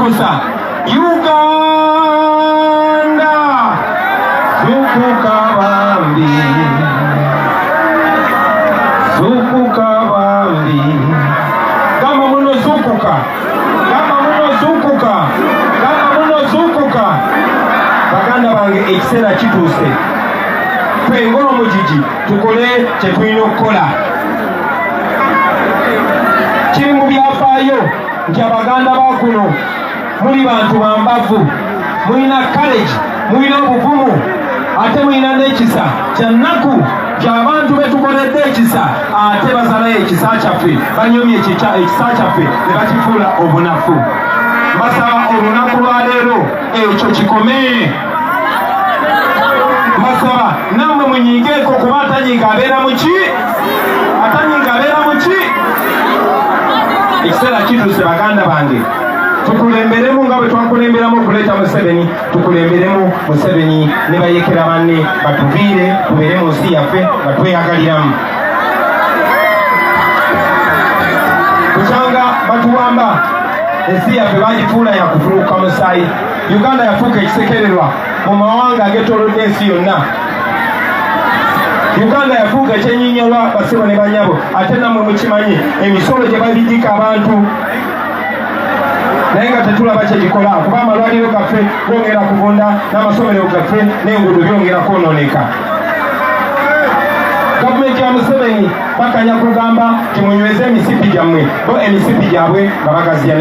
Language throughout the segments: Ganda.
kusa Uganda zukuka bambi gamba muno zukuka baganda bange ekiseera kituuse twenga omujiji tukole kyetulina okukola kiri mu byafaayo nti abaganda bakuno muli bantu bambavu mulina courage mulina obuvumu ate mulina n'ekisa kyannaku ky'abantu betukoledde ekisa ate basalayo ekisa kyaffe banyomye ekisa kyaffe ne bakifuula obunafu basaba olunaku lwaleero ekyo kikome basaba nammwe munyigeeko kuba atanyiga abeera muki ekiseera kituuse baganda bange tukulemberemu nga bwe twakulemberamu okuleeta Museveni tukulemberemu Museveni ne bayekera banne batuviire tubeere mu nsi yaffe nga tweyagaliramu kukyanga batuwamba ensi yaffe bagifuula yakufuluka musaayi Uganda yafuuka ekisekererwa mu mawanga agetolodde ensi yonna Uganda yafuuka ekyenyinyolwa basebo ne banyabo ate nammwe mukimanyi emisolo gye babijika abantu naye nga tetulaba kyegikola kuba amalwaliro gaffe gongera kuvunda n'amasomero gaffe n'enguudo byongera kwonooneka gavumenti ya Museveni bakanya kugamba timunyweze emisipi gyammwe bo emisipi gyabwe nga bagaziya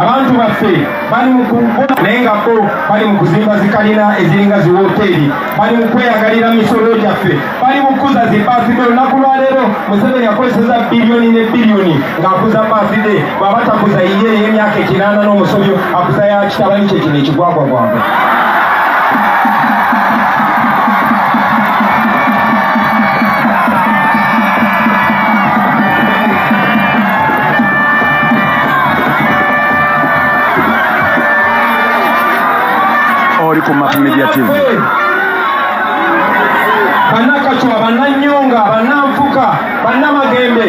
abantu baffe bali mu kubona naye nga bo bali mu kuzimba zikalina eziringa ziwoteeri bali mu kweyagalira misolo gyaffe bali mu kukuza zibaafide olunaku lwaleero Museveni akozeseza biliyoni ne biliyoni ng'akuza baafide bw'aba takuza yiye ey'emyaka 8 n'omusobyo akuza ya kitabani kye kino ekigwagwa gwange ku Map Media TV banakachwa bananyonga banamfuka banamagembe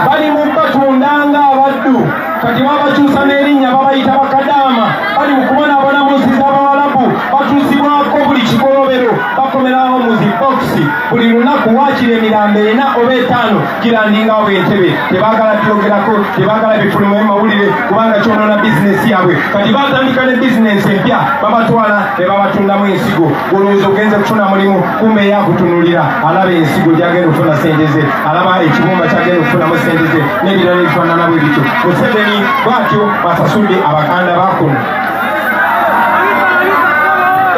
bali mu batundanga abaddu kati babakyusa n'erinnya babayita bakadaama bali mu kubonabona mu nsi z'Abawalabu batuusibwako buli kikolobero bakomerawo mu zibokisi buli lunaku waakiri emirambo 4 oba 5 girandinga bw'entebe tebaagala byogerako tebaagala bifuluma mawulire kubanga kyonoona bizinesi yaabwe kati batandika ne bizinesi empya babatwala ne babatundamu ensigo olowooza ogenze kufuna mulimu kumbe yakutunulira alaba ensigo gyagenda okufuna sente ze alaba ekibumba kyagenda okufunamu sente ze n'ebirala ebifaanana bwe bityo Museveni bwatyo basasudde abaganda bakuno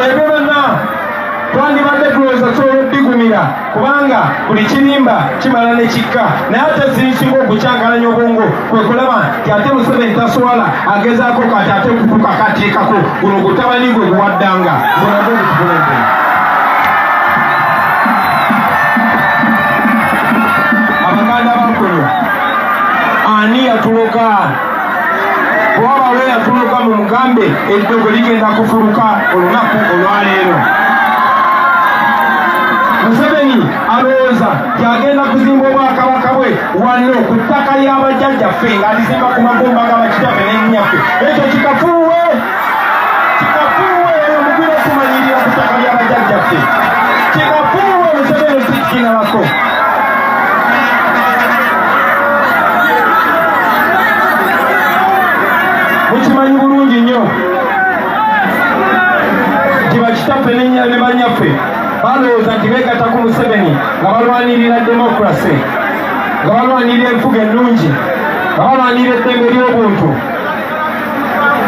ebyo byonna twandibadde tulowooza tusobola obbigumira kubanga buli kirimba kimala ne kikka naye ate zirisinga okukyankalanya obwongo kwe kulaba nti ate Museveni tasobola agezaako kati ate okutuuka akateekako guno gutabani gwe guwaddanga gonagwo gutukulembera abaganda bakuno ani yatuloka bwaba lwe yatuloka mu mugambe eddogo ligenda kufuluka olunaku olwaleero Museveni alowooza yagenda kuzimba obwakabaka bwe wano ku ttaka ly'abajjajjaffe ng'alizimba ku magomba g'abakitaffe n'ennyaffe ekyo kikafuuwe omugwira okumanyirira ku ttaka ly'abajjajjaffe kikafuuwe Museveni tikinalako mukimanyi bulungi nnyo nti bakitaffe ne banyaffe balowooza nti beegatta ku Museveni nga balwanirira demokrasi nga balwanirira enfuga ennungi nga balwanirira eddembe ly'obuntu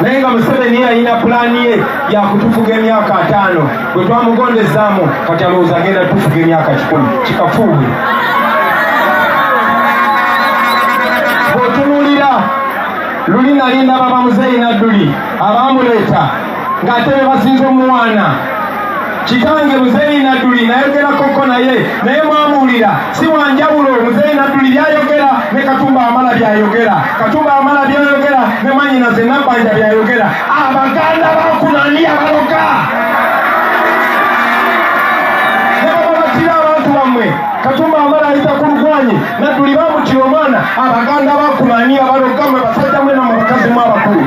naye nga Museveni yalina pulaani ye yakutufuga emyaka 5 bwe twamugondezaamu kati alowooza agenda tufuga emyaka 10 kikafuuwe bw'otunuulira luli nali ndaba bamuzeeyi Nadduli abaamuleeta ng'ate be basinza omuwaana kitange Muzeeyi Nadduli nayogerakoko naye mwamuwulira si wanjawulo Muzeeyi Nadduli byayogera ne Katumba Wamala byayogera Katumba Wamala byayogera ne Mwanyinaze Nabbanja byayogera abaganda bakunani abaloka ne babatira abantu bammwe Katumba amala ayita ku lugwanyi Nadduli bamutira omwana abaganda bakulania balogama basajja mwena mu bakazi mu abakulu.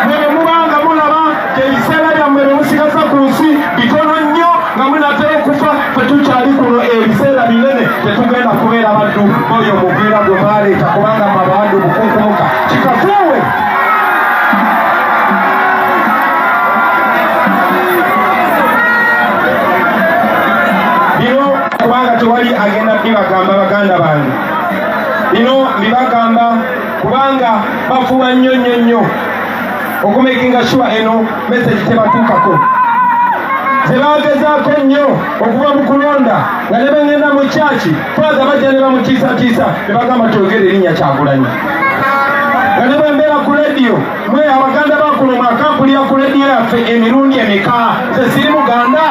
Mwene mubanga mulaba ebiseera byammwe bye musigaza ku nsi bitono nnyo nga munatera okufa tetukyali kuno ebiseera binene tetugenda kubeera baddu oyo muviira gwe baleeta kubanga mabaddu bukunkumuka kikafuuwe. Kubanga tewali agenda bibagamba baganda bange. Bino bibagamba kubanga bafuba nnyo okumakinga sure eno message tebatuukako. Zebagezaako nnyo okuva mu kulonda nga ne bengenda mu kyaki faaza bajja ne bamutiisatiisa ne bagamba twogere erinnya Kyagulanyi. Nga ne bwembeera ku lediyo mwe abaganda bakuno mwakampulira ku lediyo yaffe emirundi emeka ze siri muganda.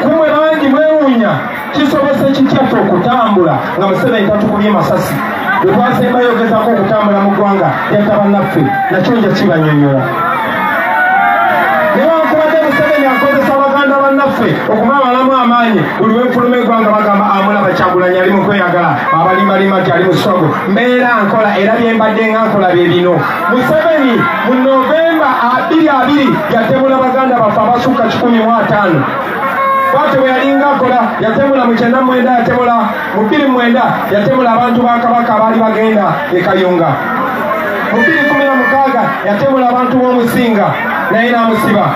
Kumwe bangi mwewuunya kisobose kikyaffe okutambula nga Museveni tatukubye masasi. Bwe twasemba yogezaako okutambula mu ggwanga yatta bannaffe nakyo nja kibanyonyola. Newankubadde Museveni akozesa baganda bannaffe okumabalamu amaanyi buli lwenfuluma eggwanga bagamba amulaba Kyagulanyi ali mu kweyagala abalimbalima nti ali mu struggle. Mbeera nkola era bye mbadde nga nkola bye bino. Museveni mu Novemba 2020 yatemula baganda baffe abasukka 150. Bwatyo bwe yalinga akola yatemula mu 1999 yatemula mu 2009 yatemula abantu ba Kabaka abaali bagenda e Kayunga. Mu 2016 yatemula abantu b'omusinga naye n'amusiba.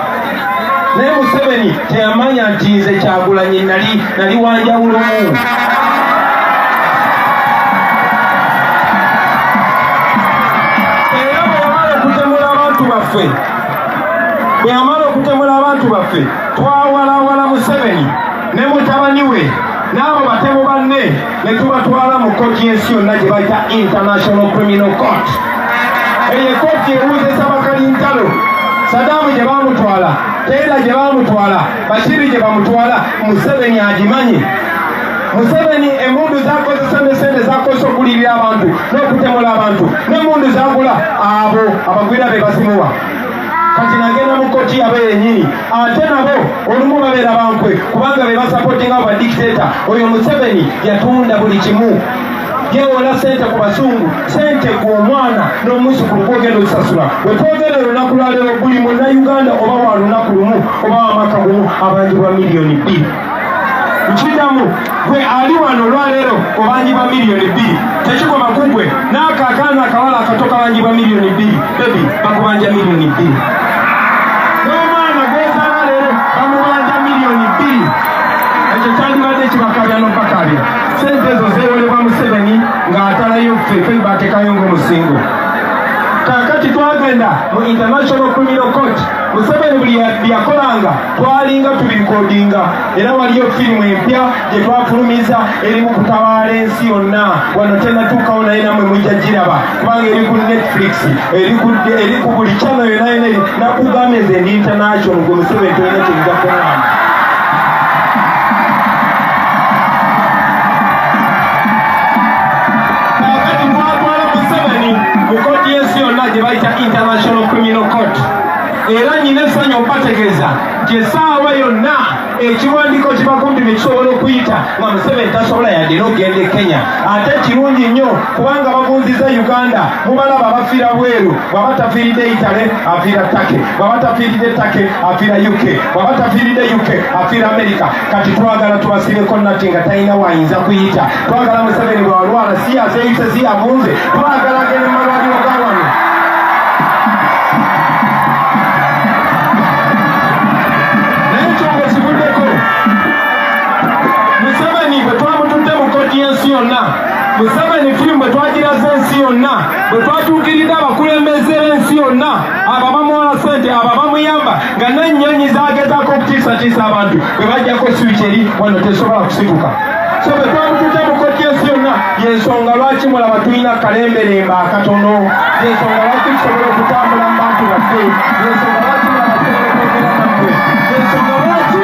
Naye Museveni teyamanya nti nze Kyagulanyi nali wanjawulomu. Era bwe yamala okutemula abantu baffe twawalawala Museveni ne mutabani we n'abo batemu banne ne tubatwala mu kkooti y'ensi yonna gye bayita International Criminal Court. Eyo ekkooti ewuuzisa bakalintalo. Saddam gye baamutwala, Taylor gye baamutwala, Bashiri gye bamutwala, Museveni agimanyi. Museveni emundu zakozesa ne sente zakozesa okulirira abantu n'okutemula abantu n'emundu zagula abo abagwira be basimuwa. Kati nagenda mu kkooti yabe yennyini ate nabo olumu babeera bankwe kubanga be basapotinga aba dictator. Oyo Museveni yatunda buli kimu. Yewola sente ku basungu, sente ku omwana n'omuzukulu gwogenda osasula. Bwe twogera olunaku lwa leero buli munnayuganda oba wa lunaku lumu oba wamaka gumu abanjibwa miliyoni 2. Nkidamu gwe ali wano olwaleero obanjibwa miliyoni 2. Tekigoma kugwe n'akaakaana akawala akato kabanjibwa miliyoni 2. Bebi bakubanja miliyoni 2. N'omwana gwezaala leero bamubanja miliyoni 2. Ekyo kyandibadde kibakabya n'okukakabya. Sente ezo zeewolebwa Museveni ng'atalayo ffe bateekayo ng'omusingo. Kaakati twagenda mu International Criminal Court. Museveni buli byakolanga twalinga tubirikodinga era waliyo firimu empya gye twafulumiza eri mu kutabaala ensi yonna wano tennatuukawo naye nammwe mujja giraba kubanga eri ku Netflix eri ku buli channel yonna yonna eri nakugamba nze ndi international gwe Museveni tolina kyejja kuŋŋamba. Kaakati twatwala Museveni mu kkooti y'ensi yonna gye bayita International Criminal Court. Era nyina essanyu okubategeeza nti essaawa yonna ekiwandiiko kibakumbi ne kisobola okuyita nga Museveni tasobola yadde n'okugenda e Kenya. Ate kirungi nnyo kubanga bagunziza Uganda mubalaba bafiira bweru. Bw'aba tafiiridde Italy afiira Turkey, bw'aba tafiiridde Turkey afiira UK, bw'aba tafiiridde UK afiira America. Kati twagala tubasibeko nati nga talina wayinza kuyita. Twagala Museveni bw'alwala si azeeyise si avunze, twagala agende mu malwaliro ga wano. Museveni firimu bwe twagiraza ensi yonna bwe twatuukiridde abakulembeze b'ensi yonna abo bamuwala sente abo bamuyamba nga n'ennyonyi zagezaako okutiisatiisa abantu bwe bajjako swiki eri wano tesobola kusituka. So bwe twamutudde mu kkooti y'ensi yonna yensonga lwaki mulaba tulina akalemberembe akatono, yensonga lwaki tusobola okutambula mu bantu baffe, yensonga lwaki mulaba tusobola okwogera naffe, yensonga lwaki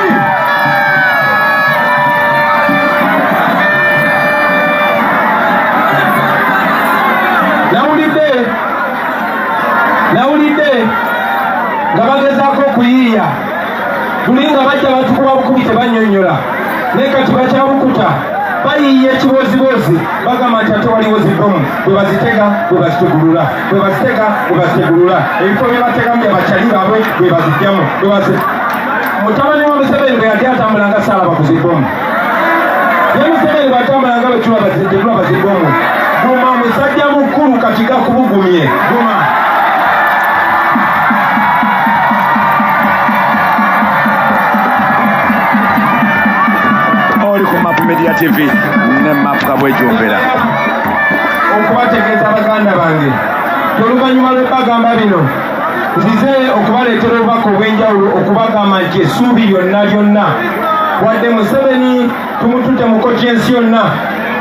nawulidde nga bagezaako okuyiiya tulinga bajja batukuba bukubi tebanyonyola naye kati bakyabukuta bayiiya ekibozibozi bagamba nti ate waliwo zibomu bwe bazitega bwe bazitegulula bwe bazitega bwe bazitegulula ebifo bye bategamu bye bakyali baabwe bwe bazijjamu mutabani wa Museveni bwe yali atambulanga saalaba ku zibomu ye Museveni bw'atambulanga bwe tulaba bazibomu guma musajja mukulu kati gakubugumye guma oli ku Map Media TV ne Map Kabwejombera okubategeeza baganda bange oluvannyuma lw'ebagamba bino nzize okubaleetera obubaka obw'enjawulo okubagamba nti essuubi lyonna lyonna wadde Museveni tumutute mu koti y'ensi yonna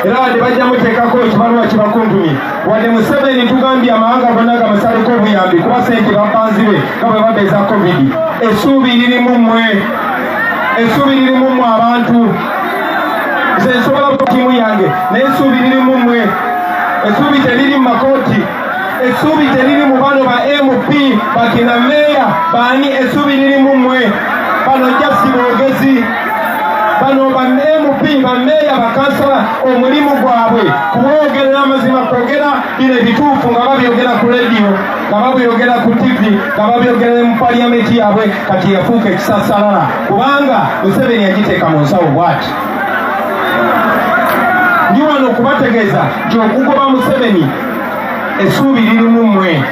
era wadde bajja muteekako ekibaluwa kibakuntumye wadde Museveni tugambye amawanga gonna gamusaleko obuyambi kuba sente bapanzi be nga bwe babeeza covid essuubi lirimu mmwe essuubi lirimu mmwe abantu nze nsobola butiimu yange naye essuubi lirimu mmwe essuubi teriri mu makooti essuubi teriri mu bano ba MP bakina meeya baani essuubi lirimu mmwe bano jasi boogezi bano ba MP bameeya bakansala omulimu gwabwe kubwogerera amazima kwogera bino ebituufu nga babyogera ku rediyo nga babyogera ku TV nga babyogera mu paliyamenti yaabwe kati yafuuka ekisasalala kubanga Museveni yagiteeka mu nsawo bw'ati ndi wano okubategeeza nti okugoba Museveni essuubi lirimu mmwe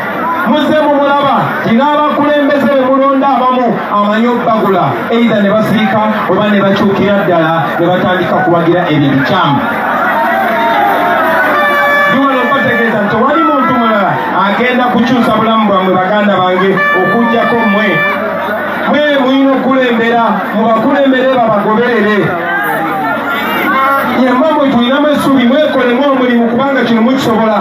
muzze mumulaba tinaabakulembeze be mulonda abamu amanyi obbagula eitha ne basiika oba ne bakyukira ddala ne batandika kuwagira ebyo bikyamu ndi wano okubategeeza nti wali muntu mulala agenda kukyusa bulamu bwammwe baganda bange okugjako mmwe mulina okulembera mubakulembere babagoberere yemma mwe tulinamu essuubi mwekolemu omulimu kubanga kino mukisobola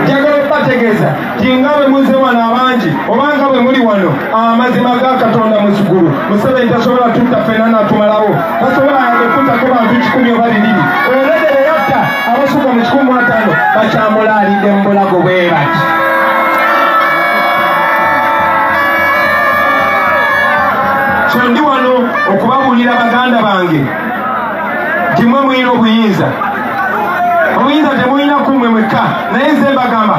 njagala okubategeeza tinga bwe muze wano abangi obanga bwe muli wano amazima ga Katonda muzigulu Museveni tasobola tutta ffenna n'atumalawo tasobola yagekuttako bantu 100 oba 2 oledere yatta abasuka mu 150 bakyamulaalidde mu bulago bwe bati so ndi wano okubabuulira baganda bange nti mwe mulina obuyinza temulina kumwe mwekka naye nze mbagamba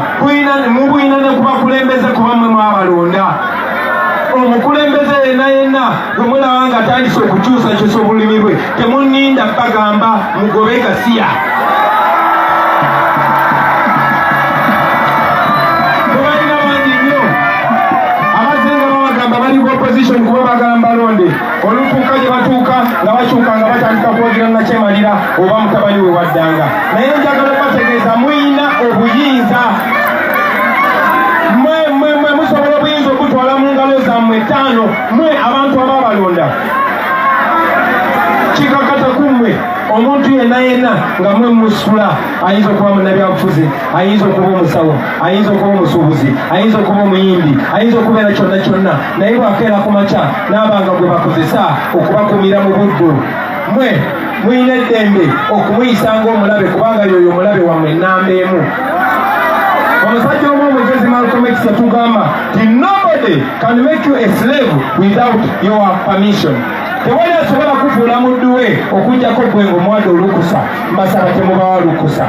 mubulina ne kubakulembeze kuba mmwe mwabalonda omukulembeze yenna gwe mulaba nga atandise okukyusakyusa obulimi bwe temuninda bagamba mugobe gasiya mubalina bangi nnyo abazenga babagamba bali ku opposition kuba bagamba balonde olutuuka gye batuuka nga bakyuka nga batandika kwogera nakyemalira oba mutabani we waddanga naye njagala okubategeeza muyina obuyinza mwe musobola obuyinza okutwala mu ngalo zammwe 5 mwe abantu ababalonda kikakata kummwe omuntu yenna nga mwe musula ayinza okuba munnabyabufuzi ayinza okuba omusawo ayinza okuba omusuubuzi ayinza okuba omuyimbi ayinza okubeera kyonna naye bwakeera ku makya n'abanga gwe bakozesa okubakumira mu buddu mwe muyina eddembe okumuyisanga omulabe kubanga yoyo omulabe wammwe ennamba emu omusajja omu omugezi Malcolm X yatugamba nti nobody can make you a slave without your permission tewali asobola kufuula muddu we okujjako gwe ng'omuwadde olukusa mbasaba temubawa lukusa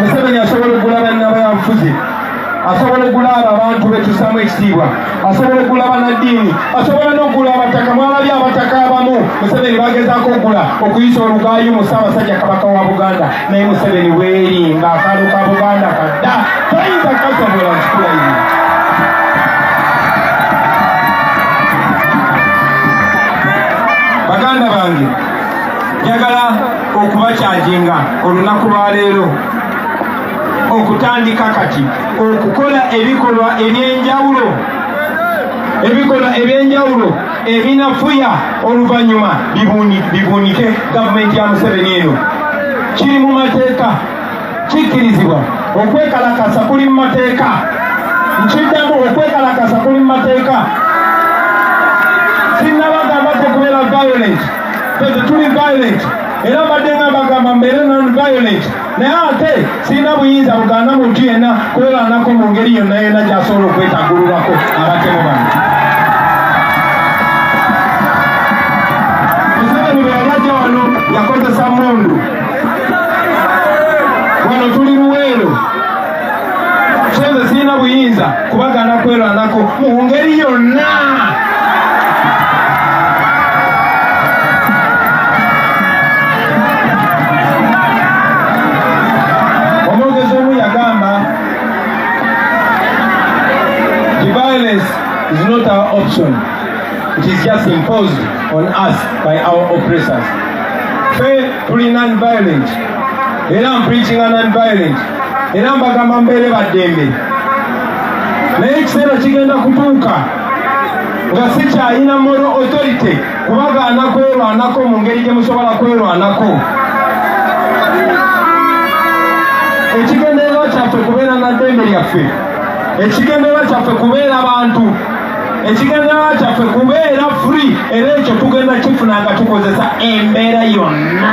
Museveni asobola okugula bannabyabufuzi asobola okugula abantu betusaamu ekitiibwa asobola okugula bannaddiini asobola n'okugula abataka mwalabye abataka abamu Museveni bagezaako okugula okuyisa olugaayo mu Ssaabasajja Kabaka wa Buganda naye Museveni weeri ng'akantu ka Buganda kadda toyinza kasobola nkikulayiri baganda bange njagala okubakyajinga olunaku lwaleero okutandika kati okukola ebikolwa ebyenjawulo ebinafuya oluvannyuma bibuunike gavumenti ya Museveni eno kiri mu mateeka kikkirizibwa okwekalakasa kuli mu mateeka nkiddamu okwekalakasa kuli mu mateeka sinnabagamba kubeera violent tuli violent era mbadde nga bagamba mbeere non-violent naye ate sirina buyinza bugaana muntu yenna kwerwanako mu ngeri yonna yonna gy'asobola okwetaggululako abatemu bano. Museveni bwe yabajja wano yakozesa mmundu. Wano tuli Luweero. Nze sirina buyinza kubagaana kwerwanako mu ngeri yonna. Omwogezi omu yagamba the violence is not our option, it is just imposed on us by our oppressors. Fe tuli non-violent era mprintinga non-violent era mbagamba mbeere baddembe naye ekiseera kigenda kutuuka nga sikyalina moral authority kubagaana kwerwanako mu ngeri gye musobola kwerwanako. Ekigendererwa kyaffe kubeera na ddembe lyaffe, ekigendererwa kyaffe kubeera bantu, ekigendererwa kyaffe kubeera free era ekyo tugenda kifuna nga tukozesa embeera yonna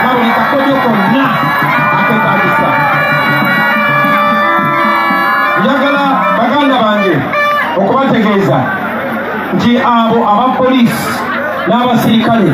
na buli kakodyo konna aketaagisa. Njagala baganda bange okubategeeza nti abo abapoliisi n'abasirikale